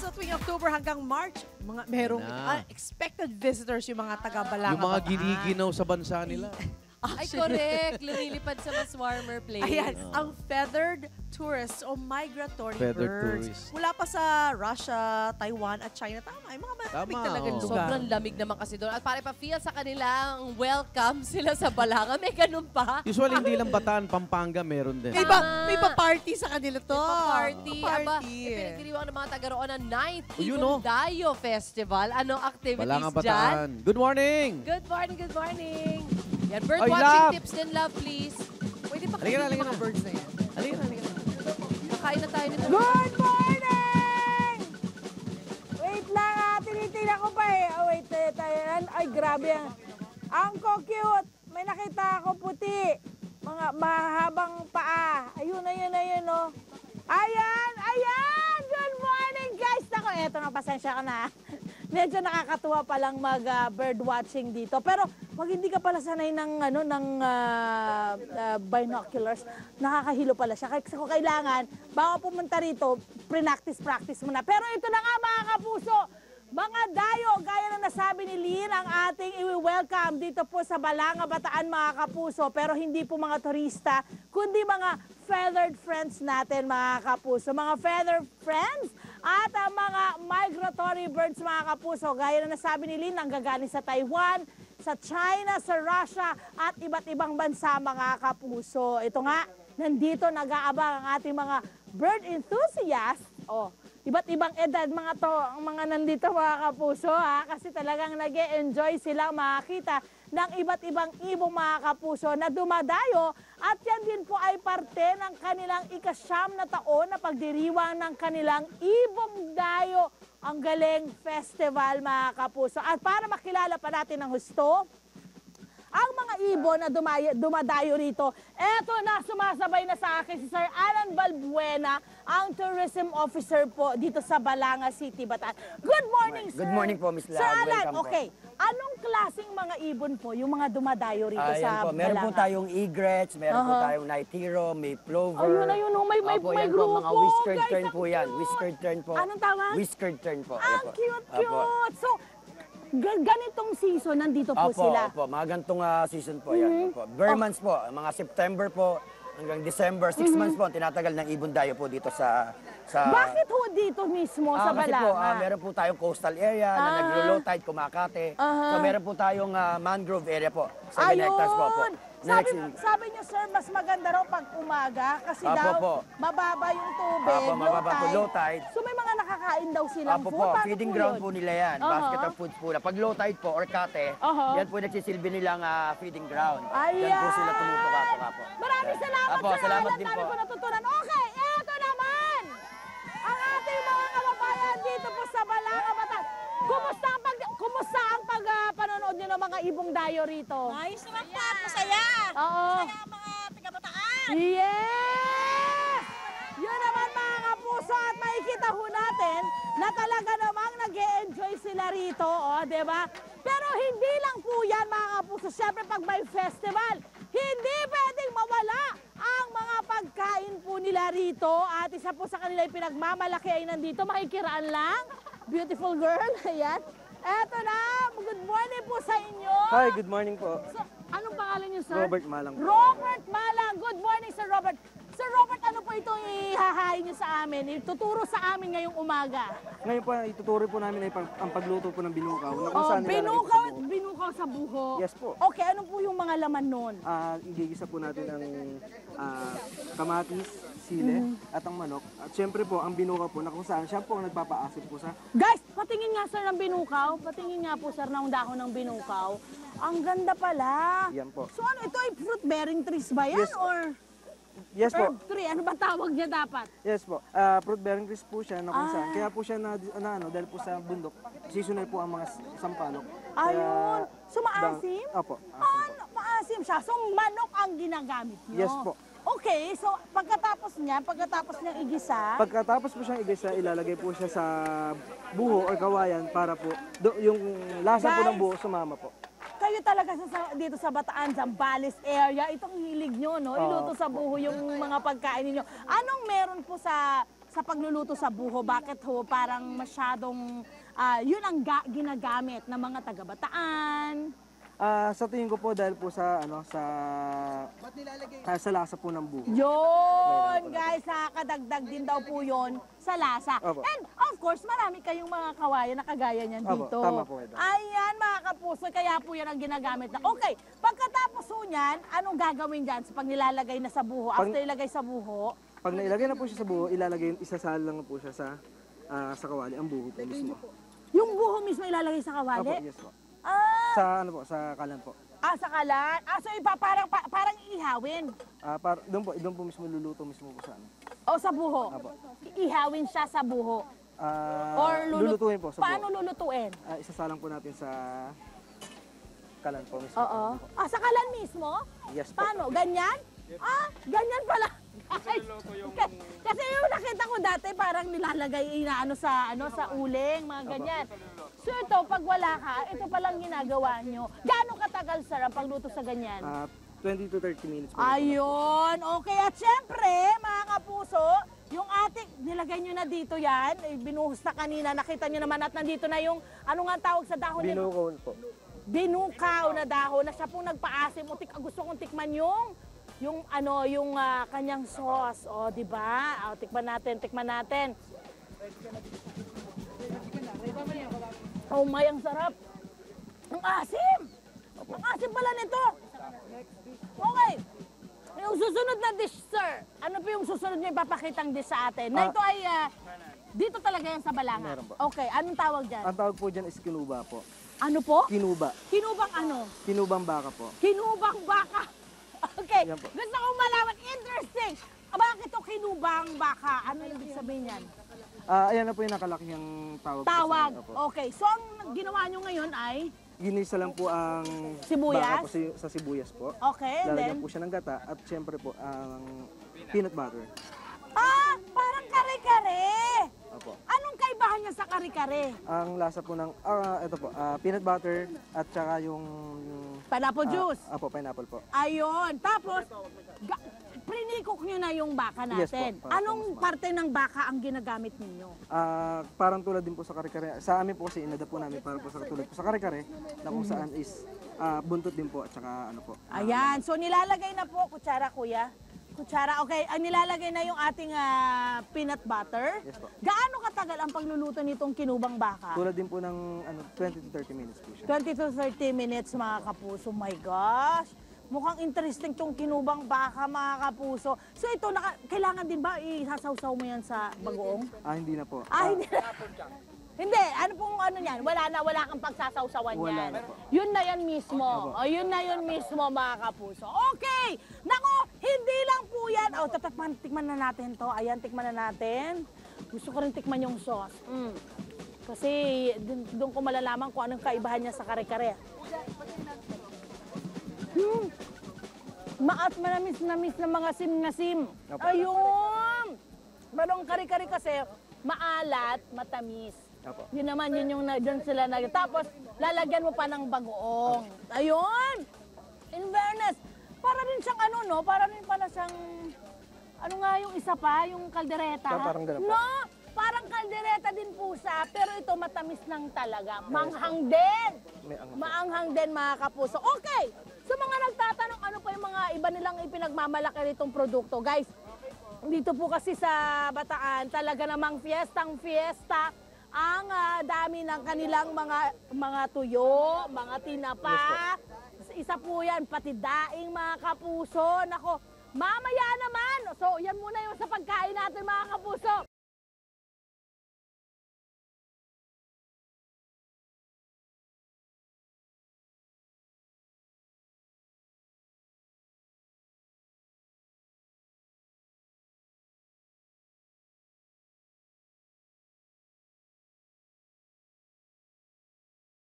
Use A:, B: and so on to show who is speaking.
A: sa tuwing October hanggang March, merong expected visitors yung mga taga-Balanga.
B: Yung mga giniginaw sa bansa nila.
C: Ay, correct. Lumilipad sa mas warmer place.
A: Ayan, ang feathered tourists o migratory birds. Mula pa sa Russia, Taiwan at China. Tama, yung mga malamig talagang lugar.
C: Sobrang lamig naman kasi doon. At para pa-feel sa kanilang welcome sila sa Balanga. May ganun pa.
B: Usually hindi lang Bataan, Pampanga meron din.
A: May pa-party sa kanila to.
C: May pa-party. Pinagdiriwang ng mga taga-roon ng 9th Ibundayo Festival. Anong activities
B: Balanga,
C: dyan?
B: Bataan. Good morning!
C: Good morning, good morning. Yan, bird watching tips din, love, please.
A: Pwede pa kayo yung mga birds na yan.
B: Halika.
C: Kakain na tayo nito.
D: Good morning! Wait lang ha, tinitingnan ko pa eh. Oh, wait, tayo. Ay, grabe yan. Ang cute. May nakita ako puti. Mga mahabang paa. Ayun, oh. Ayan! Good morning, guys! Ako, eto na, pasensya ka na. Medyo nakakatuwa palang mag-bird watching dito. Pero pag hindi ka pala sanay ng binoculars, nakakahilo pala siya. Kasi kung kailangan, bago pumunta rito, practice mo na. Pero ito na nga mga kapuso, mga dayo, gaya na nasabi ni Lynn, ang ating i-welcome dito po sa Balanga, Bataan mga kapuso. Pero hindi po mga turista, kundi mga feathered friends natin mga kapuso. Mga feathered friends at mga migratory birds mga kapuso. Gaya na nasabi ni Lynn, nanggagaling sa Taiwan, sa China, sa Russia at iba't ibang bansa mga kapuso. Ito nga, nandito nag-aabang ang ating mga bird enthusiasts. Iba't ibang edad ang mga nandito mga kapuso ha, kasi talagang nag-e-enjoy silang makakita ng iba't ibang ibong mga kapuso na dumadayo at yan din po ay parte ng kanilang ika-9 na taon na pagdiriwang ng kanilang Ibong Dayo ang Galing Festival mga kapuso. At para makilala pa natin ng husto, ang mga ibon na dumadayo rito, eto na, sumasabay na sa akin si Sir Alan Balbuena, ang tourism officer po dito sa Balanga City, Bataan. Good morning, sir.
E: Good morning po, Miss Lab.
D: Sir Alan,
E: welcome
D: okay. Anong klaseng mga ibon po yung mga dumadayo rito sa Balanga?
E: Meron po tayong egrets, meron po tayong night hero, may plover.
D: Ayun, may grupo.
E: Mga whiskered tern po yan. Whiskered tern po.
D: Anong tawag?
E: Whiskered tern po.
D: Ang cute. So, ganitong season, nandito po sila.
E: Opo, mga ganitong season po yan. Bare months po, mga September po hanggang December, 6 months po, tinatagal ng Ibon Dayo po dito sa...
D: Bakit ho dito mismo sa Balanga?
E: Kasi po, meron po tayong coastal area na naglo-low tide, Kumakate. So meron po tayong mangrove area po, 7 hectares po.
D: Sabi niyo, sir, mas maganda raw pag umaga kasi daw mababa yung tubig,
E: mababa po, low tide.
D: So may mga nakakain daw silang food?
E: Feeding ground po nila yan, basket of foods po. Pag low tide po or kate, yan po nagsisilbi nilang feeding ground. Yan po sila tumutuka po.
D: Maraming salamat, sir.
E: Salamat din po.
D: Dami ko natutunan. Okay, eto naman! Ang ating mga kababayan dito po sa Balanga, Bataan. Kumusta ang panonood nyo ng mga Ibong Dayo rito?
F: Ayos naman po at masaya.
D: Oo.
F: Masaya ang mga taga-Bataan.
D: Yes! Yun naman mga kapuso at makikita ho natin na talaga namang nag-e-enjoy sila rito, diba? Pero hindi lang po yan mga kapuso. Siyempre pag may festival, hindi pwedeng mawala ang mga pagkain po nila rito. At isa po sa kanila yung pinagmamalaki ay nandito, makikiraan lang. Beautiful girl, ayan. Eto na, good morning po sa inyo.
G: Hi, good morning po.
D: So, anong pangalan niyo, sir?
G: Robert Malang.
D: Robert Malang. Good morning, Sir Robert. Sir Robert, ano po itong ihahain niyo sa amin? Ituturo sa amin ngayong umaga.
G: Ngayon po, ituturo po namin ay ang pagluto po ng binukaw.
D: Binukaw sa buho.
G: Yes po.
D: Okay, ano po yung mga laman nun?
G: Igigisa po natin ang kamatis, sile, at ang manok. At syempre po, ang binukaw po, na kung saan siya po ang nagpapaasim po sa...
D: Guys, patingin nga sir ng binukaw. Patingin nga po sir ng dahon ng binukaw. Ang ganda pala.
G: Yan po.
D: So ano, ito ay fruit-bearing trees ba yan?
G: Yes.
D: Or
G: Yes po.
D: herb tree? Ano ba tawag niya dapat?
G: Yes po. Fruit-bearing trees po siya na kung saan. Kaya po siya dahil po sa bundok, seasonal po ang mga sampalok.
D: Ayun. So maasim?
G: Opo.
D: Maasim siya. So manok ang ginagamit niyo?
G: Yes po.
D: Okay, so pagkatapos niyang igisa?
G: Pagkatapos po siyang igisa, ilalagay po siya sa buho o kawayan para po yung lasa po ng buho sumama po.
D: Kayo talaga dito sa Bataan, Zambales area, itong hilig nyo, no? Iluto sa buho yung mga pagkain ninyo. Anong meron po sa sa pagluluto sa buho? Bakit ho parang masyadong yun ang ginagamit ng mga taga-Bataan?
G: Sa tingin ko po dahil po sa sa lasa po ng buho.
D: Yun, guys, nakakadagdag din daw po yun sa lasa.
G: Opo.
D: And of course, marami kayong mga kawayan na kagaya niyan
G: Opo,
D: dito.
G: tama po ito.
D: Ayan, mga kapuso, kaya po yan ang ginagamit na. Okay, pagkatapos po niyan, anong gagawin dyan sa pag nilalagay na sa buho? After ilagay sa buho,
G: Pag nailagay na po siya sa buho, ilalagay, isasal lang po siya sa kawali, ang buho po mismo.
D: yung buho mismo ilalagay sa kawali?
G: Opo, yes po.
D: Ah,
G: Sa kalan po.
D: sa kalan? So parang iihawin.
G: Doon po mismo luluto mismo po sa ano.
D: O sa buho?
G: Apo.
D: Ihawin siya sa buho. Or
G: lulutuin po sa buho.
D: Paano lulutuin?
G: Isasalang po natin sa kalan po mismo.
D: Oo. Sa kalan mismo?
G: Yes po.
D: Paano? Ganyan? Ganyan pala. Kasi yung nakita ko dati parang nilalagay sa uling, mga ganyan. So ito, pag wala ka, ito palang ginagawa nyo. Gaano katagal, sir, ang pagluto sa ganyan?
G: 20 to 30 minutes po.
D: Ayun. Okay, at syempre, mga kapuso, yung ating, nilagay nyo na dito yan, binuhos na kanina, nakita nyo naman at nandito na yung, ano nga tawag sa dahon?
G: Binukaw po.
D: Binukaw na dahon na siya pong nagpaasim. Gusto kong tikman yung kanyang sauce. O, di ba? Tikman natin. Oh my, ang sarap. Ang asim. Ang asim pala nito. Okay. Yung susunod na dish, sir. Ano po yung susunod niyo ipapakitang dish sa atin? Na ito ay, dito talaga yan sa Balanga.
G: Meron po.
D: Okay, anong tawag dyan?
G: Ang tawag po dyan is kinuba po.
D: Ano po?
G: Kinuba.
D: Kinubang ano?
G: Kinubang baka po.
D: Kinubang baka. Okay,
G: Yan po.
D: gusto kong malaman. Interesting. Bakit ito kinubang baka? Ano yung ibig sabihin yan?
G: Ayan na po yung nakalakihang tawag.
D: Tawag.
G: Po sa amin.
D: Okay, so ang ginawa nyo ngayon ay
G: Ginisa lang po ang
D: Sibuyas?
G: baka po sa sibuyas po.
D: okay, and then
G: Lalagyan po siya ng gata at syempre po ang peanut butter.
D: parang kare-kare.
G: Opo.
D: Anong kaibahan niya sa kare-kare?
G: Ang lasa po ng ito po, peanut butter at saka yung
D: Pineapple juice.
G: Opo, pineapple po.
D: Ayun. Tapos prinikok nyo na yung baka
G: Yes po,
D: natin.
G: para
D: Anong
G: mas
D: parte ng baka ang ginagamit ninyo?
G: Parang tulad din po sa kare-kare. Sa amin po kasi inada po namin para po sa tulad po sa kare-kare na kung saan is buntot din po at saka ano po.
D: Ayan. So nilalagay na po, kutsara kuya. Kutsara, okay. Ang nilalagay na yung ating peanut butter.
G: Yes po.
D: Gaano katagal ang pagluluto nitong kinubang baka?
G: Tulad din po ng 20 to 30 minutes po siya.
D: 20 to 30 minutes, mga kapuso. My gosh! Mukhang interesting tong kinubang baka, mga kapuso. So ito, kailangan din ba isasawsaw mo yan sa bagoong?
G: Hindi na po.
D: Hindi na. Hindi, ano pong ano yan? Wala kang pagsasawsawan
G: Wala
D: yan.
G: na po.
D: Yun na yan mismo. O, yun na yun mismo, mga kapuso. Okay! Nako, hindi lang po yan. Tikman na natin to. Ayan, tikman na natin. Gusto ko rin tikman yung sauce. Kasi doon ko malalaman kung anong kaibahan niya sa kare-kare. Maat, manamis na mga sim-nasim. Ayun! Pero ang kare-kare kasi, maalat, matamis.
G: Opo.
D: Yun naman, yun yung doon sila na. Tapos, lalagyan mo pa ng bagoong. Ayun! In fairness, para rin siyang para rin pala siyang, yung isa pa, yung kaldereta.
G: Parang ganun po.
D: No! Parang kaldereta din po siya, pero ito matamis lang talaga. Manghang din!
G: May angat.
D: Maanghang din, mga kapuso. Okay! Sa mga nagtatanong, ano pa yung mga iba nilang ipinagmamalaki nitong produkto. Guys, dito po kasi sa Bataan, talaga namang fiestang-fiesta ang dami ng kanilang mga tuyo, mga tinapa. Isa po yan, pati daing, mga kapuso. Nako, mamaya naman. So, yan muna yung sa pagkain natin, mga kapuso.